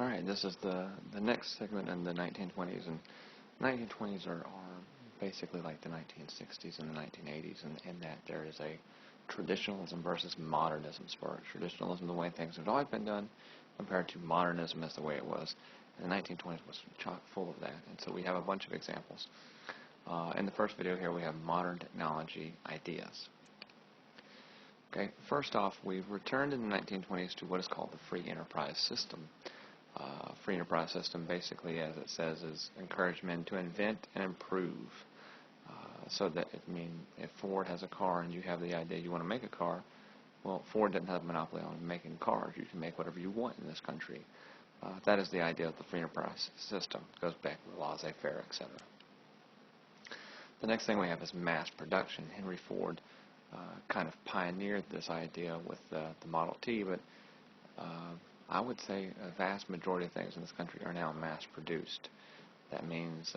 Alright, this is the next segment in the 1920s, and 1920s are basically like the 1960s and the 1980s in that there is a traditionalism versus modernism spark. Traditionalism, the way things had always been done, compared to modernism as the way it was. And the 1920s was chock full of that, and so we have a bunch of examples. In the first video here we have modern technology ideas. Okay, first off, we've returned in the 1920s to what is called the free enterprise system. Free enterprise system, basically, as it says, is encourage men to invent and improve. So that, if Ford has a car and you have the idea you want to make a car, well, Ford doesn't have a monopoly on making cars. You can make whatever you want in this country. That is the idea of the free enterprise system. It goes back to the laissez-faire, etc. The next thing we have is mass production. Henry Ford kind of pioneered this idea with the Model T, but I would say a vast majority of things in this country are now mass produced. That means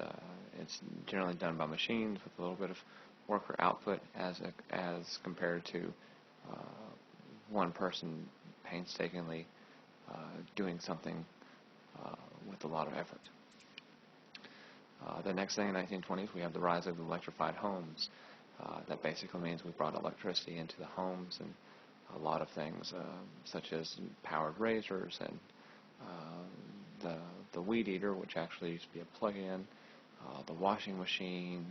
it's generally done by machines with a little bit of worker output as compared to one person painstakingly doing something with a lot of effort. The next thing in the 1920s, we have the rise of the electrified homes. That basically means we brought electricity into the homes, and a lot of things such as powered razors and the weed eater, which actually used to be a plug-in, the washing machine.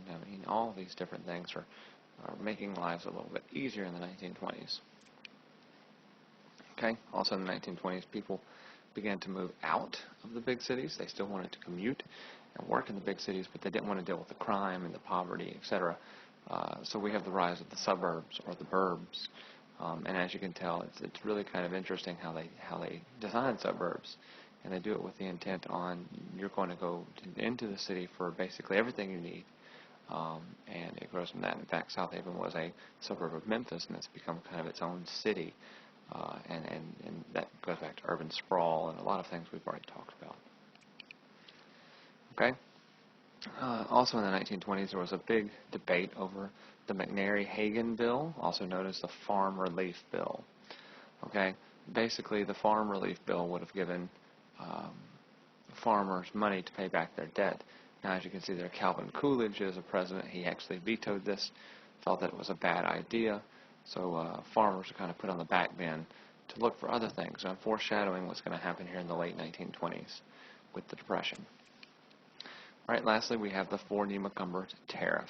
All these different things are making lives a little bit easier in the 1920s. Okay, also in the 1920s, people began to move out of the big cities. They still wanted to commute and work in the big cities, but they didn't want to deal with the crime and the poverty, etc. So we have the rise of the suburbs or the burbs. And as you can tell, it's really kind of interesting how they design suburbs, and they do it with the intent on you're going to go into the city for basically everything you need, and it grows from that. In fact, South Haven was a suburb of Memphis, and it's become kind of its own city, and that goes back to urban sprawl and a lot of things we've already talked about. Okay. Also in the 1920s, there was a big debate over the McNary-Hagan Bill, also known as the Farm Relief Bill. Okay, basically the Farm Relief Bill would have given farmers money to pay back their debt. Now, as you can see there, Calvin Coolidge is a president. He actually vetoed this, felt that it was a bad idea. So farmers are kind of put on the back bin to look for other things. I'm foreshadowing what's going to happen here in the late 1920s with the Depression. All right, lastly, we have the Ford-Macomber tariff.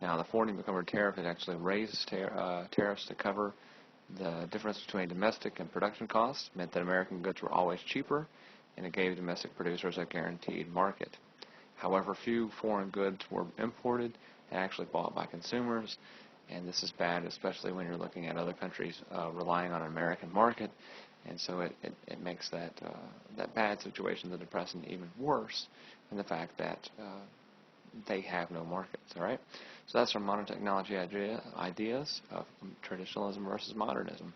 Now, the Ford-Macomber tariff, it actually raised tariffs to cover the difference between domestic and production costs, meant that American goods were always cheaper, and it gave domestic producers a guaranteed market. However, few foreign goods were imported and actually bought by consumers, and this is bad, especially when you're looking at other countries relying on an American market, and so it makes that bad situation, the Depression, even worse in the fact that they have no markets. All right, so that's our modern technology ideas of traditionalism versus modernism.